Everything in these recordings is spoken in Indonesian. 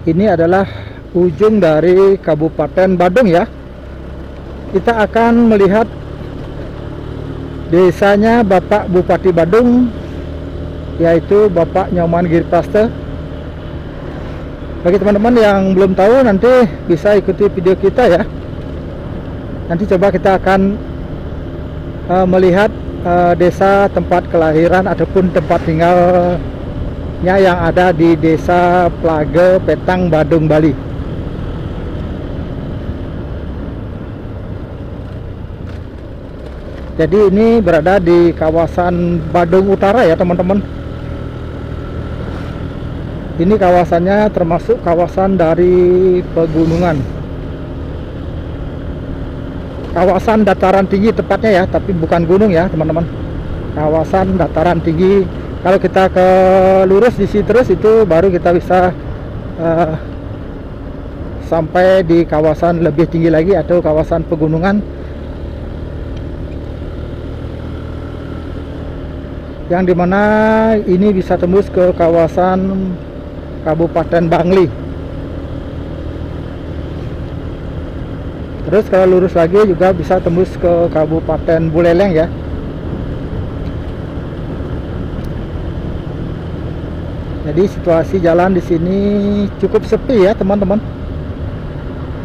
Ini adalah ujung dari Kabupaten Badung ya. Kita akan melihat desanya Bapak Bupati Badung, yaitu Bapak Nyoman Giripastha. Bagi teman-teman yang belum tahu, nanti bisa ikuti video kita ya. Nanti coba kita akan melihat desa tempat kelahiran ataupun tempat tinggalnya yang ada di Desa Plage, Petang, Badung, Bali. Jadi ini berada di kawasan Badung Utara ya teman-teman. Ini kawasannya termasuk kawasan dari pegunungan, kawasan dataran tinggi tepatnya ya, tapi bukan gunung ya teman-teman. Kawasan dataran tinggi. Kalau kita ke lurus di sini terus, itu baru kita bisa sampai di kawasan lebih tinggi lagi atau kawasan pegunungan, yang dimana ini bisa tembus ke kawasan Kabupaten Bangli. Terus kalau lurus lagi juga bisa tembus ke Kabupaten Buleleng ya. Jadi situasi jalan di sini cukup sepi ya teman-teman.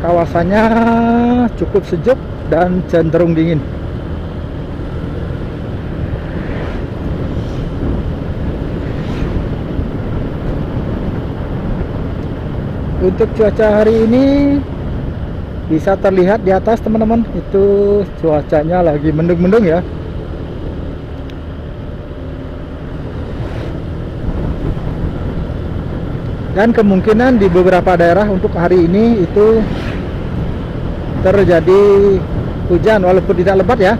Kawasannya cukup sejuk dan cenderung dingin. Untuk cuaca hari ini bisa terlihat di atas teman-teman, itu cuacanya lagi mendung-mendung ya. Dan kemungkinan di beberapa daerah untuk hari ini itu terjadi hujan walaupun tidak lebat ya.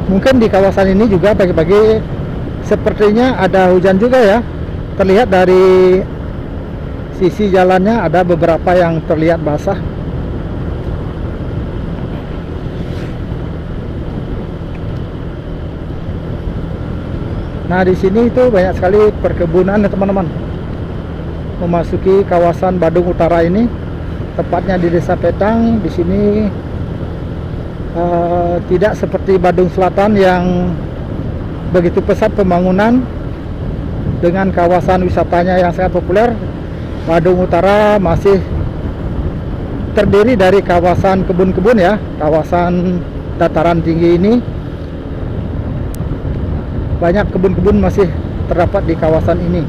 Mungkin di kawasan ini juga pagi-pagi sepertinya ada hujan juga ya. Terlihat dari sisi jalannya ada beberapa yang terlihat basah. Nah, di sini itu banyak sekali perkebunan ya teman-teman. Memasuki kawasan Badung Utara ini, tepatnya di Desa Petang, di sini tidak seperti Badung Selatan yang begitu pesat pembangunan dengan kawasan wisatanya yang sangat populer. Badung Utara masih terdiri dari kawasan kebun-kebun ya, kawasan dataran tinggi ini. Banyak kebun-kebun masih terdapat di kawasan ini.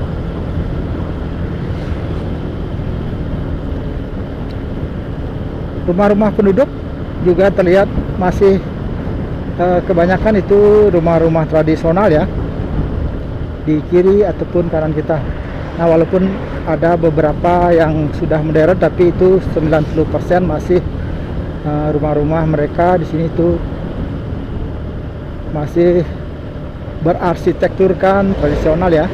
Rumah-rumah penduduk juga terlihat masih kebanyakan itu rumah-rumah tradisional ya, di kiri ataupun kanan kita. Nah, walaupun ada beberapa yang sudah modern, tapi itu 90% masih rumah-rumah mereka di sini itu masih berarsitekturkan tradisional ya.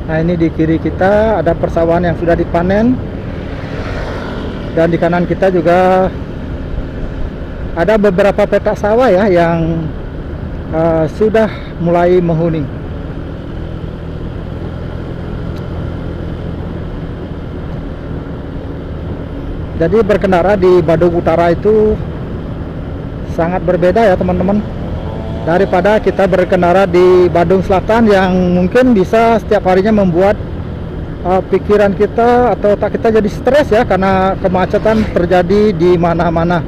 Nah, ini di kiri kita ada persawahan yang sudah dipanen, dan di kanan kita juga ada beberapa petak sawah ya yang sudah mulai menghuni. Jadi berkendara di Badung Utara itu sangat berbeda ya teman-teman, daripada kita berkendara di Badung Selatan yang mungkin bisa setiap harinya membuat pikiran kita atau otak kita jadi stres ya, karena kemacetan terjadi di mana-mana.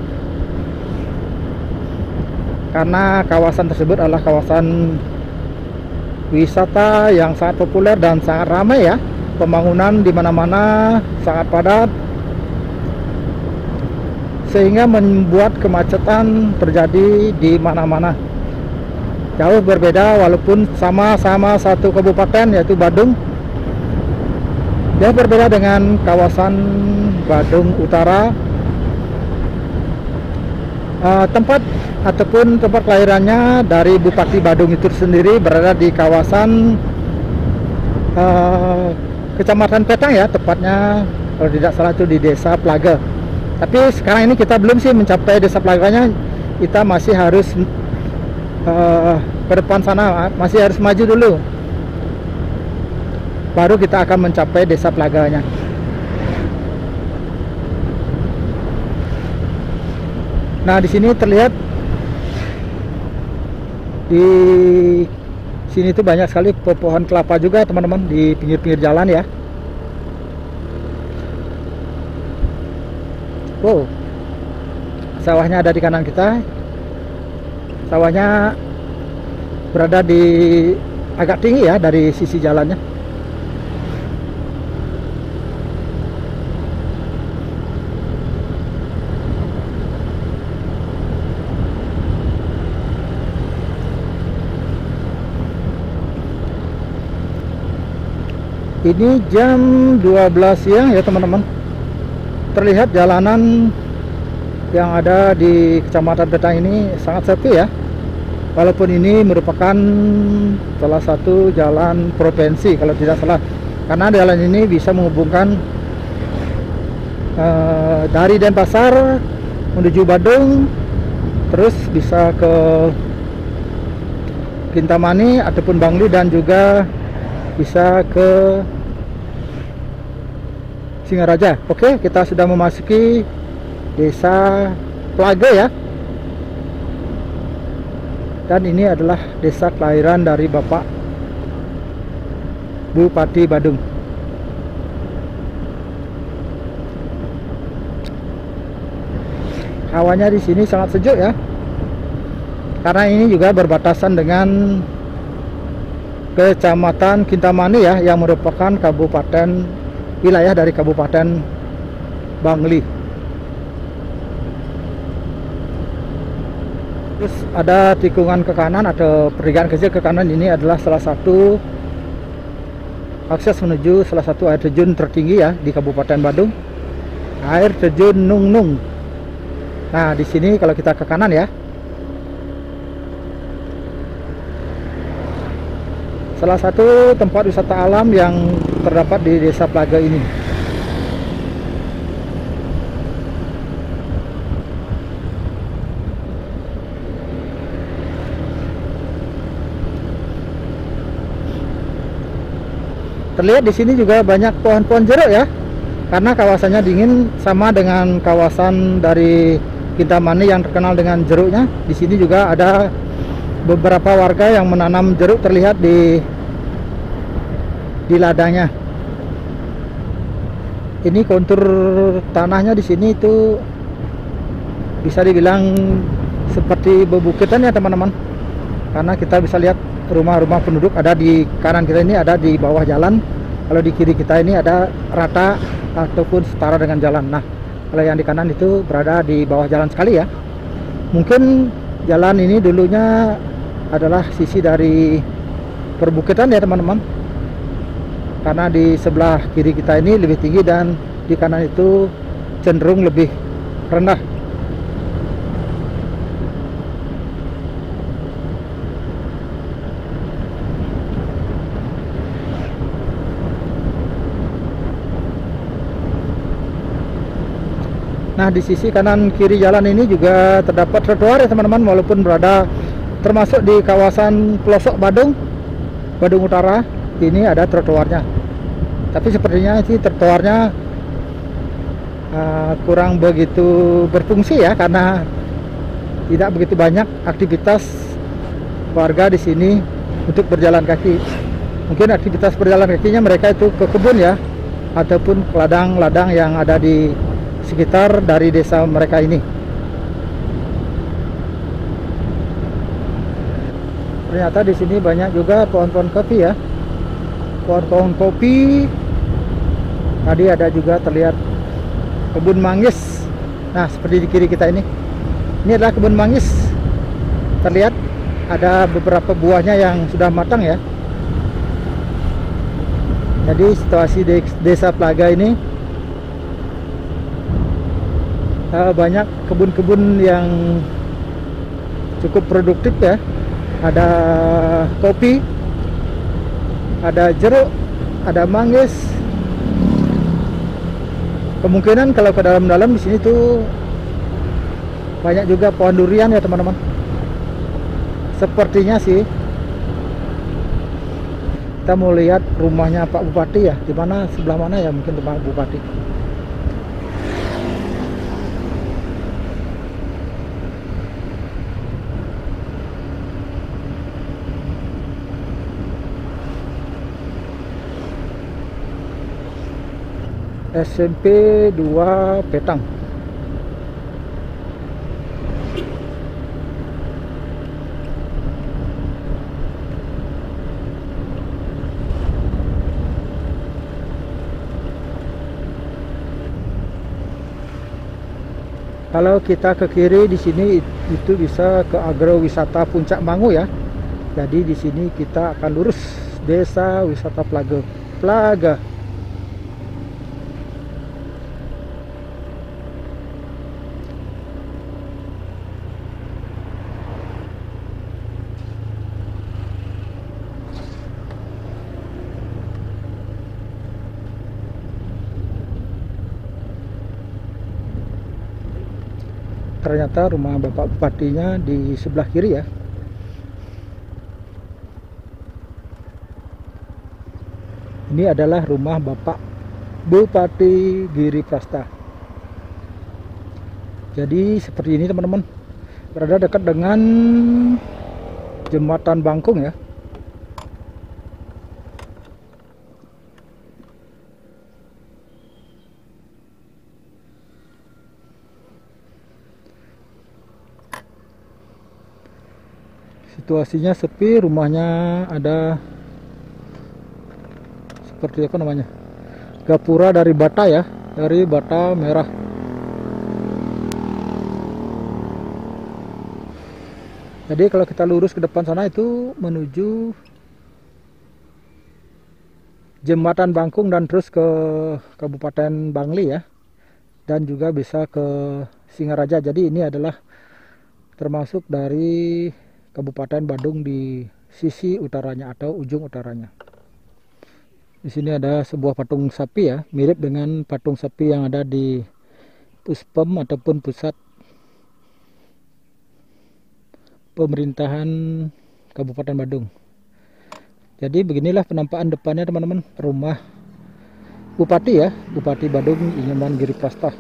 Karena kawasan tersebut adalah kawasan wisata yang sangat populer dan sangat ramai ya. Pembangunan di mana-mana sangat padat, sehingga membuat kemacetan terjadi di mana-mana. Jauh berbeda walaupun sama-sama satu kabupaten yaitu Badung. Dia berbeda dengan kawasan Badung Utara Tempat ataupun tempat kelahirannya dari Bupati Badung itu sendiri berada di kawasan Kecamatan Petang ya, tepatnya kalau tidak salah itu di Desa Plaga. Tapi sekarang ini kita belum sih mencapai Desa Plaganya, kita masih harus ke depan sana, masih harus maju dulu, baru kita akan mencapai Desa Plaganya. Nah, di sini terlihat di sini tuh banyak sekali pohon kelapa juga teman-teman di pinggir-pinggir jalan ya. Wow, sawahnya ada di kanan kita. Sawahnya berada di agak tinggi ya dari sisi jalannya. Ini jam 12 siang ya teman-teman. Terlihat jalanan yang ada di Kecamatan Petang ini sangat sepi ya. Walaupun ini merupakan salah satu jalan provinsi kalau tidak salah. Karena jalan ini bisa menghubungkan dari Denpasar menuju Badung, terus bisa ke Kintamani ataupun Bangli, dan juga bisa ke Singaraja. Oke, kita sudah memasuki Desa Plaga ya. Dan ini adalah desa kelahiran dari Bapak Bupati Badung. Hawanya di sini sangat sejuk ya. Karena ini juga berbatasan dengan Kecamatan Kintamani ya, yang merupakan kabupaten wilayah dari Kabupaten Bangli. Terus ada tikungan ke kanan atau pertigaan kecil ke kanan, ini adalah salah satu akses menuju salah satu air terjun tertinggi ya di Kabupaten Badung, air terjun Nung Nung. Nah, di sini kalau kita ke kanan ya, salah satu tempat wisata alam yang terdapat di Desa Plaga ini. Terlihat di sini juga banyak pohon-pohon jeruk ya, karena kawasannya dingin, sama dengan kawasan dari Kintamani yang terkenal dengan jeruknya. Di sini juga ada beberapa warga yang menanam jeruk, terlihat di ladangnya. Ini kontur tanahnya di sini itu bisa dibilang seperti bebukitan ya teman-teman, karena kita bisa lihat rumah-rumah penduduk ada di kanan kita ini, ada di bawah jalan. Kalau di kiri kita ini ada rata ataupun setara dengan jalan. Nah, kalau yang di kanan itu berada di bawah jalan sekali ya. Mungkin jalan ini dulunya adalah sisi dari perbukitan ya teman-teman, karena di sebelah kiri kita ini lebih tinggi dan di kanan itu cenderung lebih rendah. Nah, di sisi kanan kiri jalan ini juga terdapat trotoar ya teman-teman, walaupun berada termasuk di kawasan pelosok Badung Utara, ini ada trotoarnya. Tapi sepertinya sih trotoarnya kurang begitu berfungsi ya, karena tidak begitu banyak aktivitas warga di sini untuk berjalan kaki. Mungkin aktivitas berjalan kakinya mereka itu ke kebun ya, ataupun ke ladang-ladang yang ada di sekitar dari desa mereka ini. Ternyata di sini banyak juga pohon-pohon kopi ya, pohon-pohon kopi. Tadi ada juga terlihat kebun manggis. Nah, seperti di kiri kita ini adalah kebun manggis. Terlihat ada beberapa buahnya yang sudah matang ya. Jadi situasi di Desa Plaga ini banyak kebun-kebun yang cukup produktif ya. Ada kopi, ada jeruk, ada manggis. Kemungkinan kalau ke dalam-dalam di sini tuh banyak juga pohon durian ya teman-teman. Sepertinya sih. Kita mau lihat rumahnya Pak Bupati ya. Di mana, sebelah mana ya mungkin rumah Bupati. SMP 2 Petang. Kalau kita ke kiri di sini itu bisa ke agrowisata Puncak Mangu ya. Jadi di sini kita akan lurus Desa Wisata Plaga. Plaga. Ternyata rumah Bapak Bupatinya di sebelah kiri ya. Ini adalah rumah Bapak Bupati Giri Prasta. Jadi seperti ini teman-teman, berada dekat dengan Jembatan Bangkung ya. Situasinya sepi, rumahnya ada seperti apa namanya, gapura dari bata ya, dari bata merah. Jadi kalau kita lurus ke depan sana itu menuju Jembatan Bangkung dan terus ke Kabupaten Bangli ya, dan juga bisa ke Singaraja. Jadi ini adalah termasuk dari Kabupaten Badung di sisi utaranya atau ujung utaranya. Di sini ada sebuah patung sapi ya, mirip dengan patung sapi yang ada di Puspem ataupun pusat pemerintahan Kabupaten Badung. Jadi beginilah penampakan depannya teman-teman, rumah Bupati ya, Bupati Badung Inyoman Giri Prasta.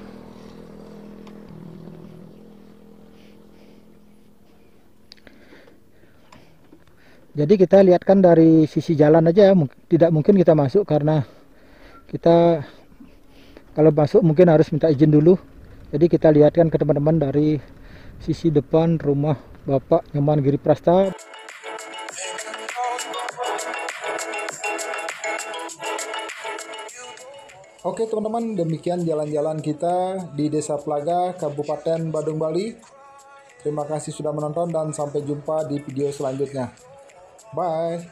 Jadi kita lihatkan dari sisi jalan aja ya, tidak mungkin kita masuk karena kita kalau masuk mungkin harus minta izin dulu. Jadi kita lihatkan ke teman-teman dari sisi depan rumah Bapak Nyoman Giri Prasta. Oke teman-teman, demikian jalan-jalan kita di Desa Plaga, Kabupaten Badung, Bali. Terima kasih sudah menonton dan sampai jumpa di video selanjutnya. Bye.